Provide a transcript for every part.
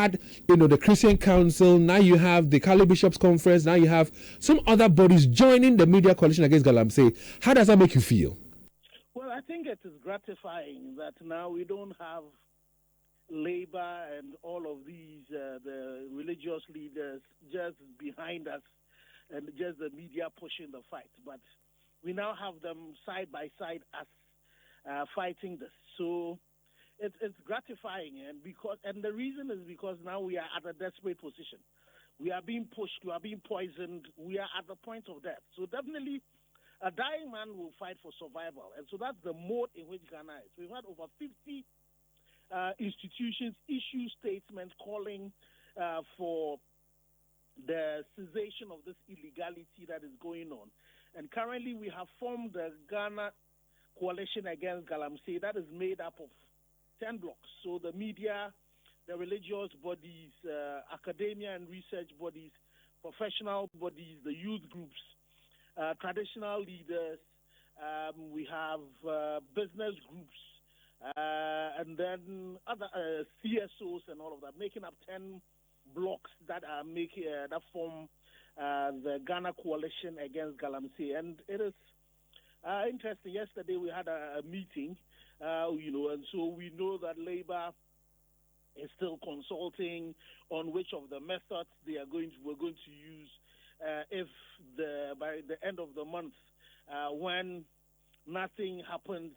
had, the Christian Council, now you have the Cali Bishops Conference, now you have some other bodies joining the Media Coalition Against Galamsey. How does that make you feel? Well, I think it is gratifying that now we don't have Labour and all of these, the religious leaders just behind us and just the media pushing the fight. But we now have them side by side as fighting this. So it's gratifying, and the reason is because now we are at a desperate position. We are being pushed, we are being poisoned, we are at the point of death. So definitely a dying man will fight for survival. And so that's the mode in which Ghana is. We've had over 50 institutions issue statements calling for the cessation of this illegality that is going on. And currently we have formed the Ghana Coalition Against Galamsey that is made up of 10 blocks. So the media, the religious bodies, academia and research bodies, professional bodies, the youth groups, traditional leaders, we have business groups, and then other CSOs and all of that, making up 10 blocks that are that form the Ghana Coalition Against Galamsey. And it is interesting. Yesterday we had a meeting, and so we know that Labour is still consulting on which of the methods we're going to use if by the end of the month, when nothing happens,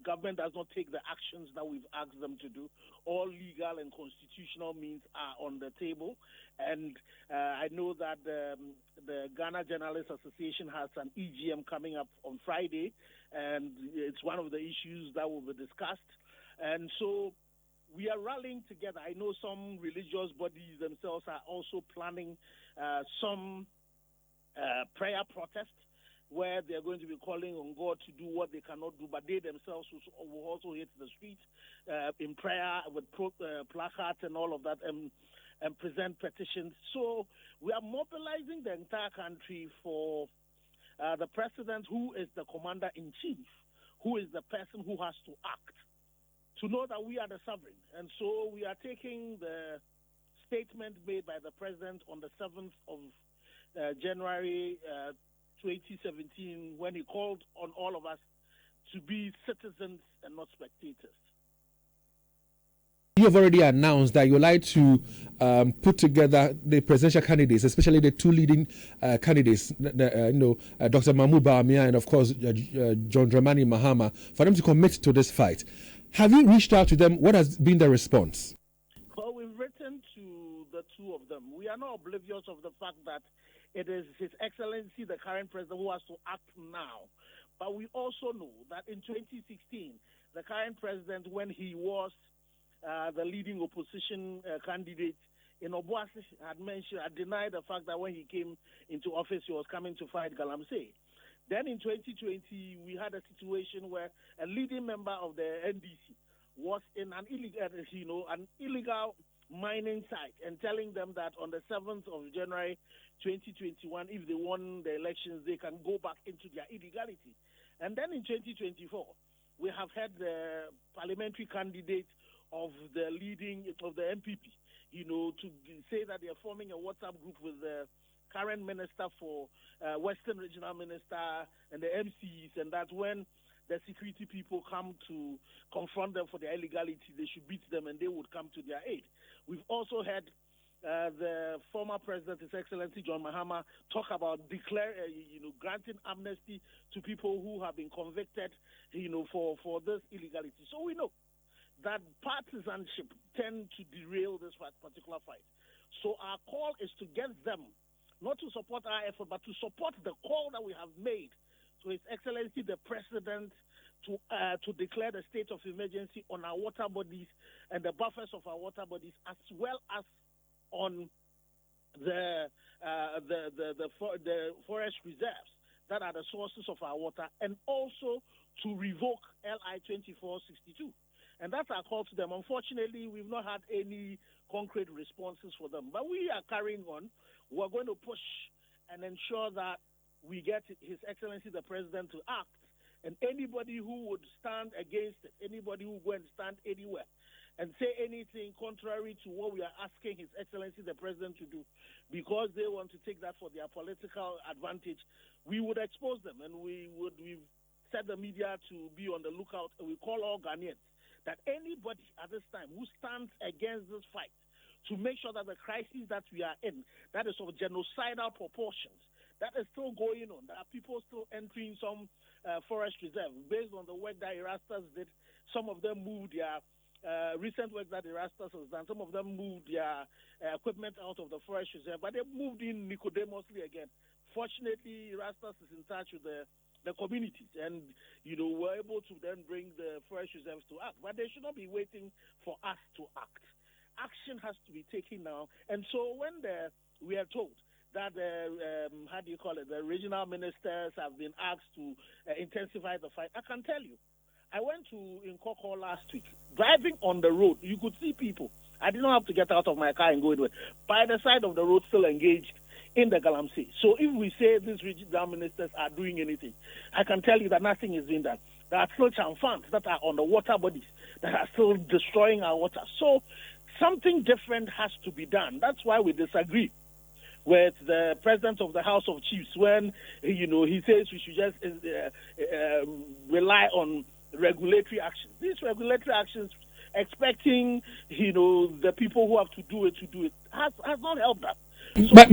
government does not take the actions that we've asked them to do. All legal and constitutional means are on the table. And I know that the Ghana Journalists Association has an EGM coming up on Friday, and it's one of the issues that will be discussed. And so we are rallying together. I know some religious bodies themselves are also planning some prayer protest, where they're going to be calling on God to do what they cannot do, but they themselves will also hit the streets in prayer with placards and all of that, and present petitions. So we are mobilizing the entire country for the president, who is the commander-in-chief, who is the person who has to act, to know that we are the sovereign. And so we are taking the statement made by the president on the 7th of January 2017, when he called on all of us to be citizens and not spectators. You have already announced that you would like to put together the presidential candidates, especially the two leading candidates, Dr. Mahmoud Bawumia and, of course, John Dramani Mahama, for them to commit to this fight. Have you reached out to them? What has been the response? Well, we've written to the two of them. We are not oblivious of the fact that it is His Excellency, the current president, who has to act now. But we also know that in 2016, the current president, when he was the leading opposition candidate in Obuasi, had denied the fact that when he came into office, he was coming to fight Galamsey. Then in 2020, we had a situation where a leading member of the NDC was in an illegal mining site, and telling them that on the 7th of January 2021, if they won the elections, they can go back into their illegality. And then in 2024, we have had the parliamentary candidate of the MPP, to say that they are forming a WhatsApp group with the current minister for Western Regional Minister and the MCs, and that when the security people come to confront them for their illegality, they should beat them and they would come to their aid. We've also had the former president, His Excellency John Mahama, talk about granting amnesty to people who have been convicted, for this illegality. So we know that partisanship tend to derail this particular fight. So our call is to get them, not to support our effort, but to support the call that we have made to His Excellency the President to declare the state of emergency on our water bodies and the buffers of our water bodies, as well as on the forest reserves that are the sources of our water, and also to revoke LI 2462. And that's our call to them. Unfortunately, we've not had any concrete responses for them. But we are carrying on. We're going to push and ensure that we get His Excellency the President to act. And anybody who would stand against it, anybody who would go and stand anywhere, and say anything contrary to what we are asking His Excellency the President to do, because they want to take that for their political advantage, we would expose them, and we've set the media to be on the lookout, and we call all Ghanaians that anybody at this time who stands against this fight to make sure that the crisis that we are in, that is of genocidal proportions, that is still going on. There are people still entering some forest reserve based on the work that Erastus did. Some of them moved their recent work that Erastus has done. Some of them moved their equipment out of the forest reserve, but they moved in Nicodemously again. Fortunately, Erastus is in touch with the communities, and we're able to then bring the forest reserves to act. But they should not be waiting for us to act. Action has to be taken now. And so when we are told that the regional ministers have been asked to intensify the fight, I can tell you, I went to Nkoko last week. Driving on the road, you could see people. I did not have to get out of my car and go anywhere. By the side of the road, still engaged in the Galamsey. So if we say these regional ministers are doing anything, I can tell you that nothing is being done. There are still chamfans that are on the water bodies that are still destroying our water. So something different has to be done. That's why we disagree with the President of the House of Chiefs when he says we should just rely on regulatory actions. These regulatory actions, expecting the people who have to do it has not helped us. So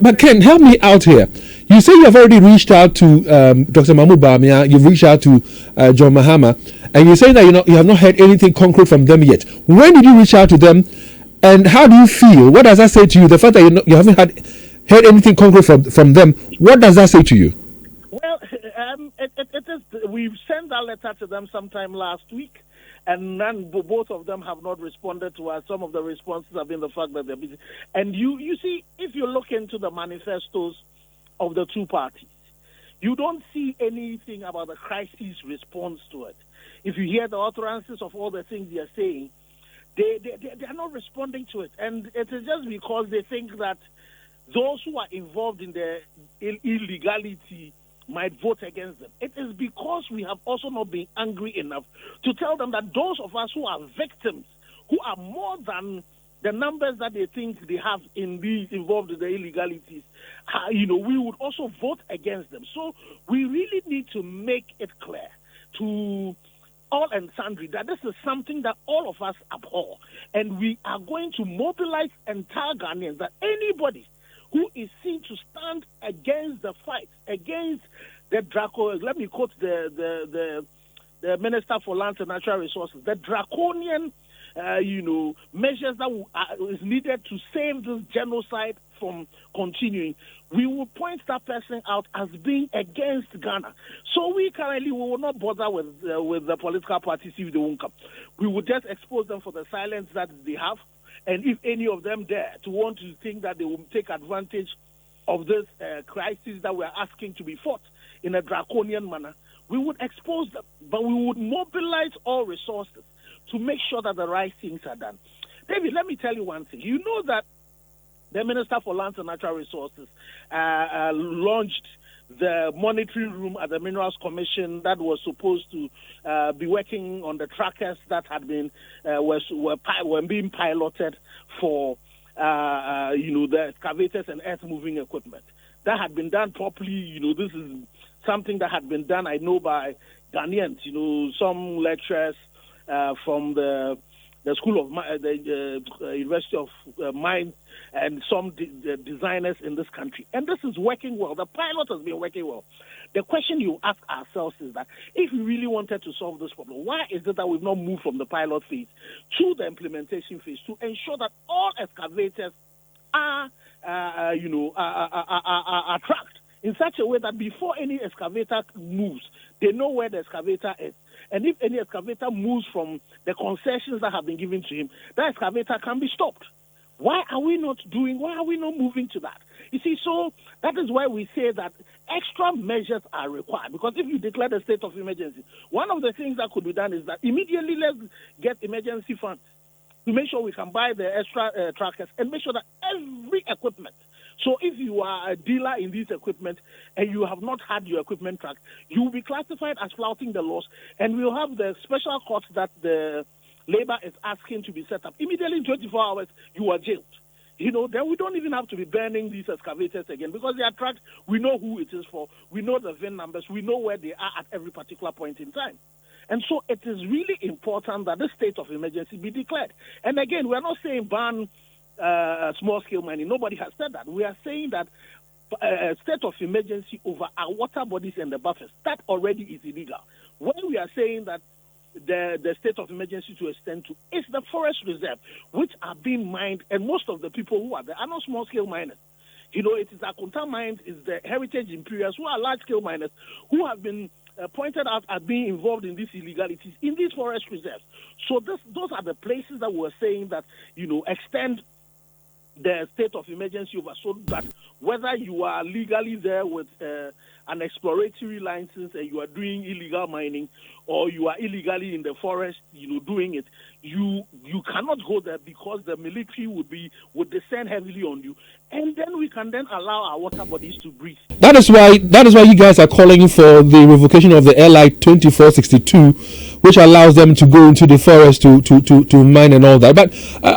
but Ken, help me out here. You say you have already reached out to Dr. Mahmoud Bawumia, you've reached out to John Mahama, and you're saying that you have not heard anything concrete from them yet. When did you reach out to them, and how do you feel? What does that say to you? The fact that you haven't heard anything concrete from them, what does that say to you? Well, it is. We've sent that letter to them sometime last week, and both of them have not responded to us. Some of the responses have been the fact that they're busy. And you see, if you look into the manifestos of the two parties, you don't see anything about the crisis response to it. If you hear the utterances of all the things they are saying, they are not responding to it. And it is just because they think that those who are involved in the illegality might vote against them. It is because we have also not been angry enough to tell them that those of us who are victims, who are more than the numbers that they think they have involved in the illegalities, we would also vote against them. So we really need to make it clear to all and sundry that this is something that all of us abhor, and we are going to mobilize entire Ghanaians, that anybody who is seen to stand against the fight, against the let me quote the Minister for Lands and Natural Resources, the draconian, measures that is needed to save this genocide from continuing. We will point that person out as being against Ghana. So we will not bother with the political parties if they won't come. We will just expose them for the silence that they have. And if any of them dare to want to think that they will take advantage of this crisis that we are asking to be fought in a draconian manner, we would expose them. But we would mobilize all resources to make sure that the right things are done. David, let me tell you one thing. You know that the Minister for Lands and Natural Resources launched the monitoring room at the Minerals Commission that was supposed to be working on the trackers that had been were being piloted for the excavators and earth moving equipment. That had been done properly. this is something that had been done, I know, by Ghanaians. Some lecturers from the School of the University of Mines, and some designers in this country. And this is working well. The pilot has been working well. The question you ask ourselves is that if we really wanted to solve this problem, why is it that we've not moved from the pilot phase to the implementation phase to ensure that all excavators are tracked in such a way that before any excavator moves, they know where the excavator is. And if any excavator moves from the concessions that have been given to him, that excavator can be stopped. Why are we not moving to that? You see, so that is why we say that extra measures are required. Because if you declare the state of emergency, one of the things that could be done is that immediately let's get emergency funds to make sure we can buy the extra trackers and make sure that every equipment. So if you are a dealer in this equipment and you have not had your equipment tracked, you will be classified as flouting the laws, and we'll have the special court that the Labour is asking to be set up. Immediately in 24 hours, you are jailed. Then we don't even have to be burning these excavators again because they are tracked. We know who it is for. We know the VIN numbers. We know where they are at every particular point in time. And so it is really important that the state of emergency be declared. And again, we are not saying ban small-scale mining. Nobody has said that. We are saying that a state of emergency over our water bodies and the buffers, that already is illegal. When we are saying that the state of emergency to extend to is the forest reserve, which are being mined, and most of the people who are there are not small-scale miners. It is Akunta Mines, it's the Heritage Imperials, who are large-scale miners, who have been pointed out as being involved in these illegalities in these forest reserves. So those are the places that we're saying that, extend the state of emergency over, so that whether you are legally there with an exploratory license and you are doing illegal mining, or you are illegally in the forest, doing it, you cannot go there because the military would descend heavily on you, and then we can then allow our water bodies to breathe. That is why you guys are calling for the revocation of the LI 2462, which allows them to go into the forest to mine and all that. But